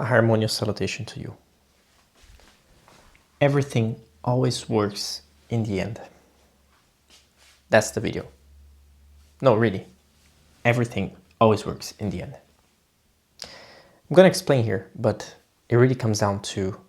A harmonious salutation to you. Everything always works in the end. That's the video. No, really. Everything always works in the end. I'm gonna explain here, but it really comes down to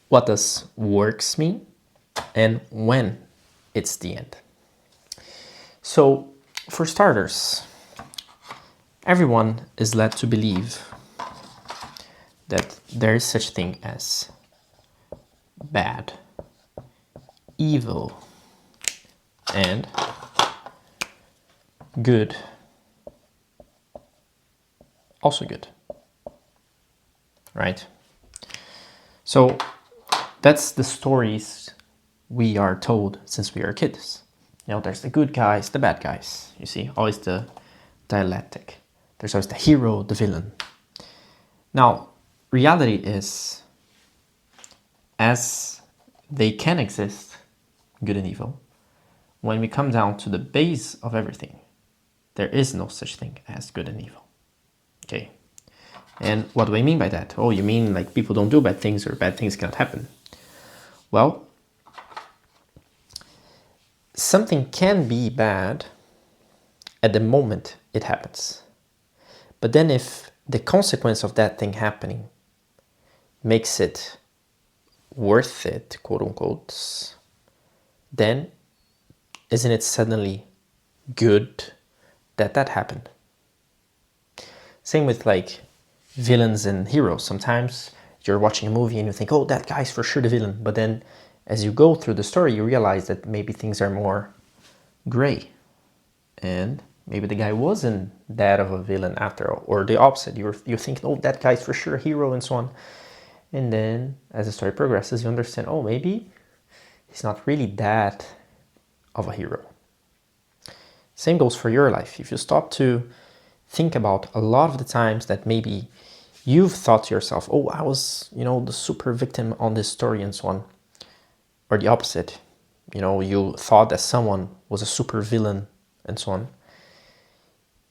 what does works mean and when it's the end. So, for starters, everyone is led to believe that there is such thing as bad, evil, and good. Also good, right? So that's the stories we are told since we are kids. You know, there's the good guys, the bad guys. You see, always the dialectic. There's always the hero, the villain. Now, reality is, as they can exist, good and evil, when we come down to the base of everything, there is no such thing as good and evil. Okay? And what do I mean by that? Oh, you mean like people don't do bad things or bad things cannot happen? Well, something can be bad at the moment it happens. But then if the consequence of that thing happening makes it worth it, quote unquote, then isn't it suddenly good that that happened? Same with like villains and heroes. Sometimes you're watching a movie and you think, oh, that guy's for sure the villain. But then as you go through the story, you realize that maybe things are more gray. And maybe the guy wasn't that of a villain after all. Or the opposite. You're thinking, oh, that guy's for sure a hero and so on. And then as the story progresses, you understand, oh, maybe he's not really that of a hero. Same goes for your life. If you stop to think about a lot of the times that maybe you've thought to yourself, oh, I was, the super victim on this story and so on. Or the opposite, you thought that someone was a super villain and so on.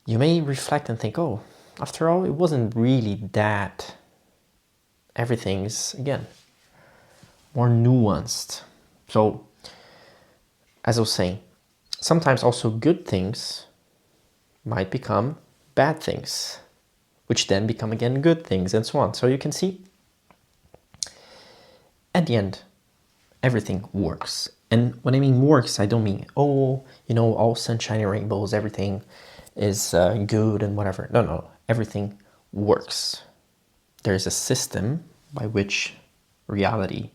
You may reflect and think, oh, after all, it wasn't really that. Everything's, again, more nuanced. So, as I was saying, sometimes also good things might become bad things, which then become again good things and so on. So you can see, at the end, everything works. And when I mean works, I don't mean, all sunshine and rainbows, everything is good and whatever. No, everything works. There's a system by which reality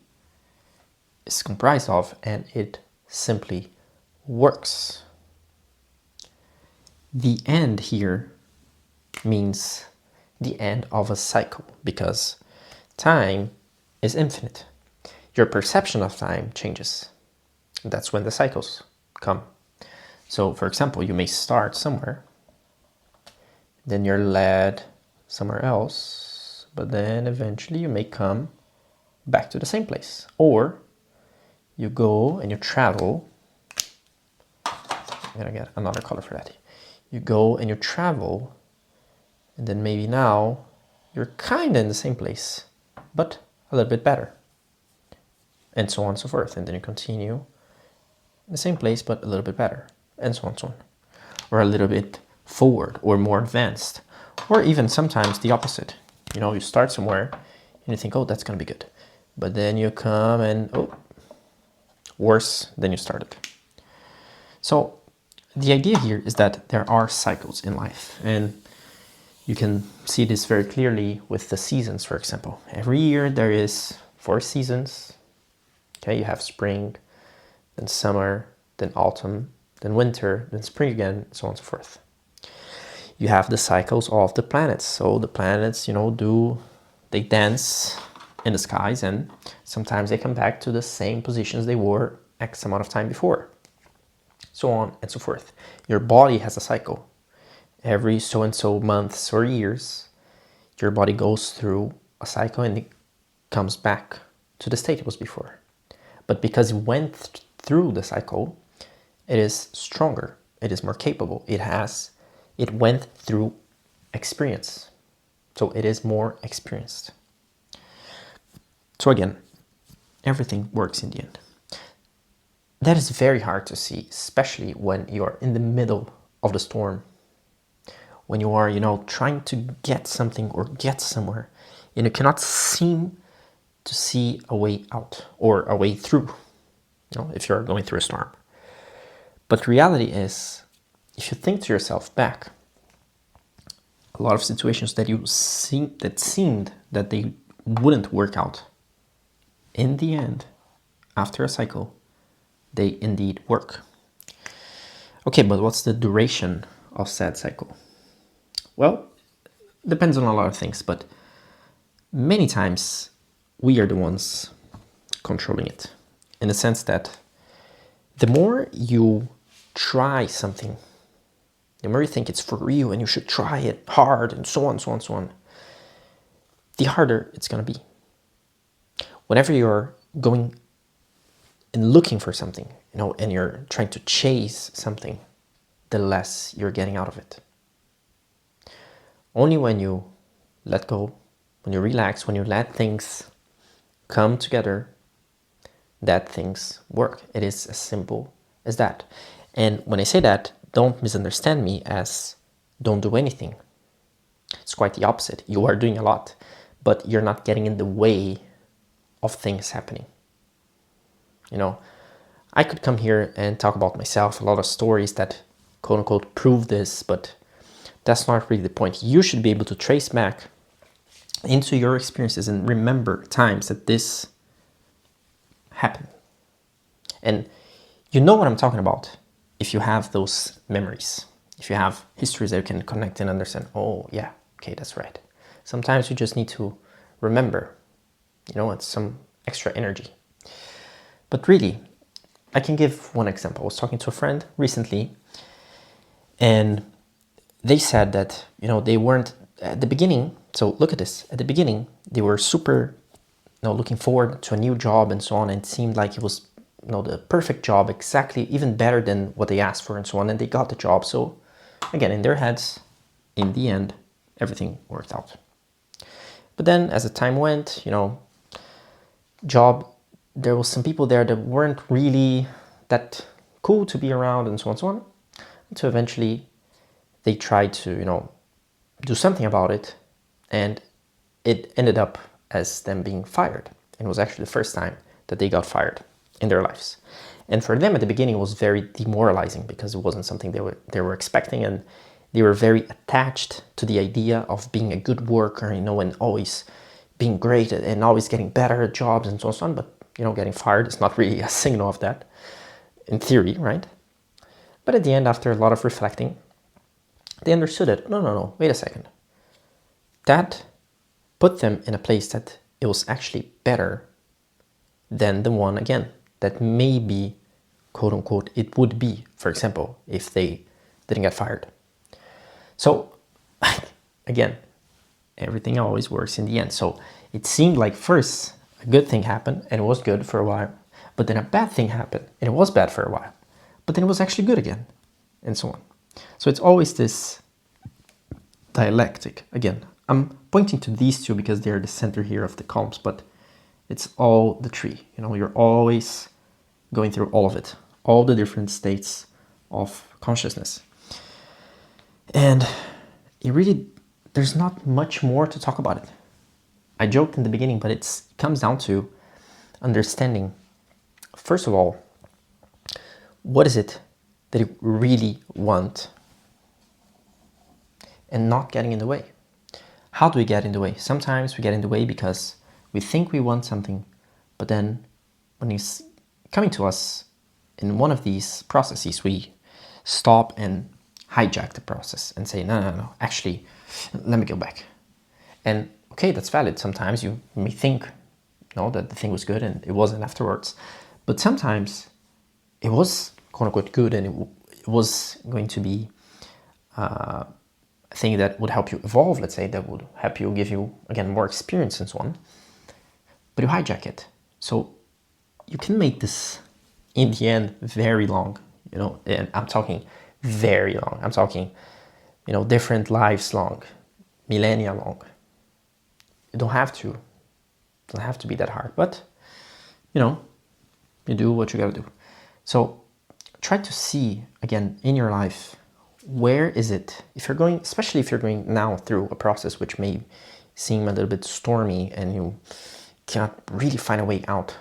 is comprised of, and it simply works. The end here means the end of a cycle, because time is infinite. Your perception of time changes. That's when the cycles come. So, for example, you may start somewhere, then you're led somewhere else, but then eventually you may come back to the same place. Or you go and you travel. I'm gonna get another color for that. You go and you travel, and then maybe now you're kind of in the same place, but a little bit better. And so on and so forth. And then you continue in the same place, but a little bit better. And so on and so on. Or a little bit forward or more advanced. Or even sometimes the opposite. You start somewhere and you think, oh, that's going to be good. But then you come and, worse than you started. So the idea here is that there are cycles in life. And you can see this very clearly with the seasons, for example. Every year there is 4 seasons. Okay, you have spring, then summer, then autumn, then winter, then spring again, so on and so forth. You have the cycles of the planets. So the planets, they dance in the skies, and sometimes they come back to the same positions they were X amount of time before. So on and so forth. Your body has a cycle. Every so-and-so months or years, your body goes through a cycle and it comes back to the state it was before. But because it went through the cycle, it is stronger, it is more capable, it went through experience. So it is more experienced. So again, everything works in the end. That is very hard to see, especially when you are in the middle of the storm. When you are, trying to get something or get somewhere, and you cannot seem to see a way out or a way through, if you're going through a storm. But reality is, if you think to yourself back, a lot of situations that seemed that they wouldn't work out, in the end, after a cycle, they indeed work. Okay, but what's the duration of said cycle? Well, depends on a lot of things, but many times we are the ones controlling it, in the sense that the more you try something, the more you think it's for you and you should try it hard and so on, so on, so on, the harder it's going to be. Whenever you're going and looking for something, and you're trying to chase something, the less you're getting out of it. Only when you let go, when you relax, when you let things come together, that things work. It is as simple as that. And when I say that, don't misunderstand me as don't do anything. It's quite the opposite. You are doing a lot, but you're not getting in the way of things happening. I could come here and talk about myself, a lot of stories that quote unquote prove this, but that's not really the point. You should be able to trace back into your experiences and remember times that this happened. And you know what I'm talking about if you have those memories, if you have histories that you can connect and understand, oh yeah, okay, that's right. Sometimes you just need to remember, it's some extra energy. But really, I can give one example. I was talking to a friend recently, and they said that, they weren't at the beginning. So look at this. At the beginning, they were super, looking forward to a new job and so on. And it seemed like it was, the perfect job, exactly, even better than what they asked for and so on. And they got the job. So again, in their heads, in the end, everything worked out. But then as the time went, job, there was some people there that weren't really that cool to be around and so on and so on. So eventually they tried to, do something about it, and it ended up as them being fired. And it was actually the first time that they got fired in their lives. And for them at the beginning, it was very demoralizing because it wasn't something they were expecting, and they were very attached to the idea of being a good worker, and always being great and always getting better at jobs and so on and so on. But getting fired is not really a signal of that, in theory, right? But at the end, after a lot of reflecting, they understood it. No, wait a second. That put them in a place that it was actually better than the one, again, that maybe, quote unquote, it would be, for example, if they didn't get fired. So, again, everything always works in the end. So it seemed like first a good thing happened and it was good for a while, but then a bad thing happened and it was bad for a while, but then it was actually good again, and so on. So it's always this dialectic. Again, I'm pointing to these two because they're the center here of the columns, but it's all the tree. You're always going through all of it, all the different states of consciousness. And there's not much more to talk about it. I joked in the beginning, but it comes down to understanding, first of all, what is it that you really want, and not getting in the way. How do we get in the way? Sometimes we get in the way because we think we want something, but then when it's coming to us in one of these processes, we stop and hijack the process and say, no, actually, let me go back. And okay, that's valid. Sometimes you may think, that the thing was good and it wasn't afterwards. But sometimes it was, quote unquote, good, and it was going to be a thing that would help you evolve, let's say, that would help you, give you, again, more experience and so on. But you hijack it. So you can make this, in the end, very long, and I'm talking very long. I'm talking, different lives long, millennia long. Doesn't have to be that hard, but you do what you gotta do. So try to see again in your life, where is it, especially if you're going now through a process which may seem a little bit stormy and you cannot really find a way out.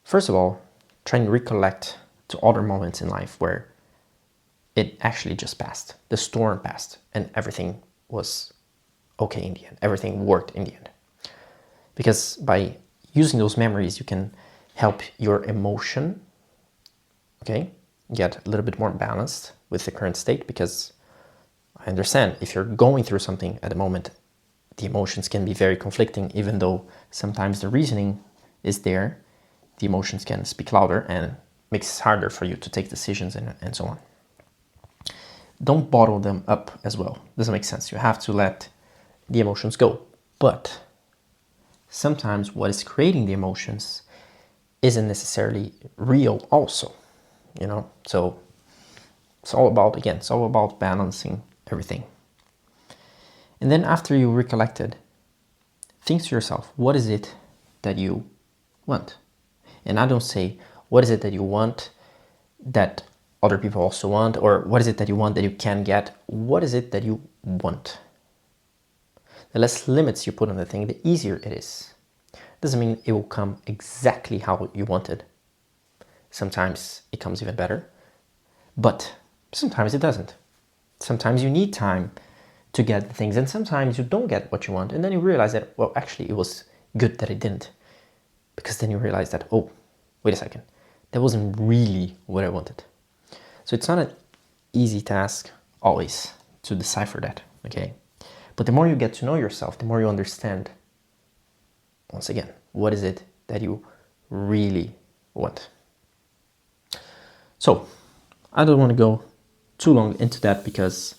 First of all, try and recollect to other moments in life where it actually just passed. The storm passed and everything was okay in the end. Everything worked in the end. Because by using those memories, you can help your emotion, get a little bit more balanced with the current state. Because I understand if you're going through something at the moment, the emotions can be very conflicting, even though sometimes the reasoning is there, the emotions can speak louder and makes it harder for you to take decisions and so on. Don't bottle them up as well. Doesn't make sense. You have to let the emotions go. But sometimes what is creating the emotions isn't necessarily real also, So it's all about balancing everything. And then after you recollected, think to yourself, what is it that you want? And I don't say, what is it that you want that other people also want? Or what is it that you want that you can get? What is it that you want? The less limits you put on the thing, the easier it is. Doesn't mean it will come exactly how you wanted. Sometimes it comes even better, but sometimes it doesn't. Sometimes you need time to get things, and sometimes you don't get what you want, and then you realize that, well, actually it was good that it didn't, because then you realize that, oh, wait a second, that wasn't really what I wanted. So it's not an easy task always to decipher that, okay? But the more you get to know yourself, the more you understand, once again, what is it that you really want. So I don't want to go too long into that, because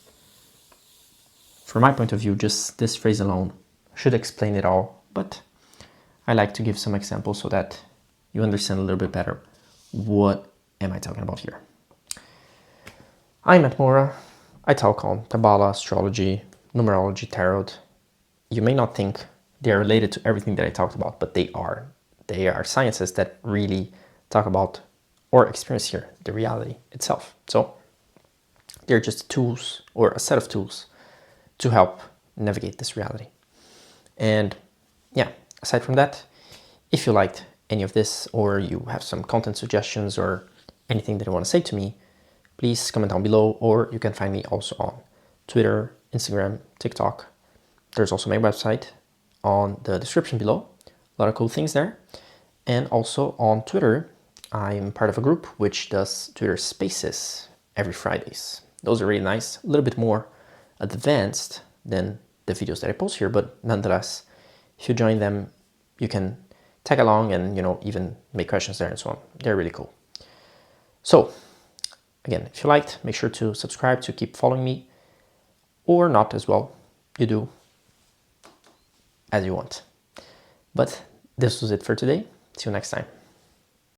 from my point of view, just this phrase alone should explain it all. But I like to give some examples so that you understand a little bit better what am I talking about here. I'm Matt Mora. I talk on Kabbalah, astrology, numerology, tarot. You may not think they're related to everything that I talked about, but they are. They are sciences that really talk about or experience here, the reality itself. So they're just tools, or a set of tools, to help navigate this reality. And yeah, aside from that, if you liked any of this, or you have some content suggestions or anything that you want to say to me, please comment down below, or you can find me also on Twitter, Instagram, TikTok. There's also my website on the description below. A lot of cool things there. And also on Twitter, I'm part of a group which does Twitter Spaces every Fridays. Those are really nice, a little bit more advanced than the videos that I post here, but nonetheless, if you join them, you can tag along and even make questions there and so on. They're really cool. So again, if you liked, make sure to subscribe to keep following me, or not as well. You do as you want. But this was it for today. See you next time.